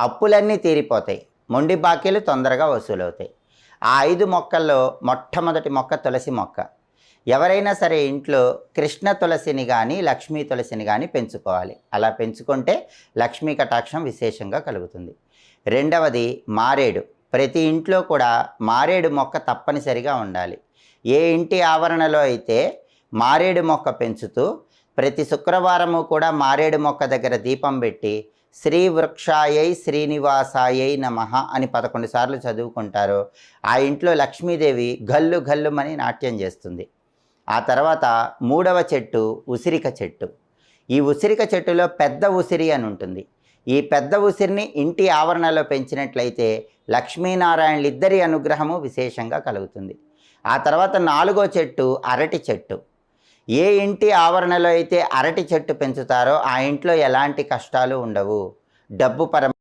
అప్పులన్నీ తీరిపోతాయి, మొండి బాకీలు తొందరగా వసూలవుతాయి. ఆ 5 మొక్కల్లో మొట్టమొదటి మొక్క తులసి మొక్క. ఎవరైనా సరే ఇంట్లో కృష్ణ తులసిని కానీ లక్ష్మీ తులసిని కానీ పెంచుకోవాలి. అలా పెంచుకుంటే లక్ష్మీ కటాక్షం విశేషంగా కలుగుతుంది. రెండవది మారేడు. ప్రతి ఇంట్లో కూడా మారేడు మొక్క తప్పనిసరిగా ఉండాలి. ఏ ఇంటి ఆవరణలో అయితే మారేడు మొక్క పెంచుతూ ప్రతి శుక్రవారము కూడా మారేడు మొక్క దగ్గర దీపం పెట్టి శ్రీ వృక్షాయై శ్రీనివాసాయై నమః అని 11 సార్లు చదువుకుంటారో ఆ ఇంట్లో లక్ష్మీదేవి గల్లు గల్లుమని నాట్యం చేస్తుంది. ఆ తర్వాత మూడవ చెట్టు ఉసిరిక చెట్టు. ఈ ఉసిరిక చెట్టులో పెద్ద ఉసిరి అని ఉంటుంది. ఈ పెద్ద ఉసిరిని ఇంటి ఆవరణలో పెంచినట్లయితే లక్ష్మీనారాయణలిద్దరి అనుగ్రహము విశేషంగా కలుగుతుంది. ఆ తర్వాత 4వ చెట్టు అరటి చెట్టు. ఏ ఇంటి ఆవరణలో అయితే అరటి చెట్టు పెంచుతారో ఆ ఇంట్లో ఎలాంటి కష్టాలు ఉండవు. డబ్బు పరమ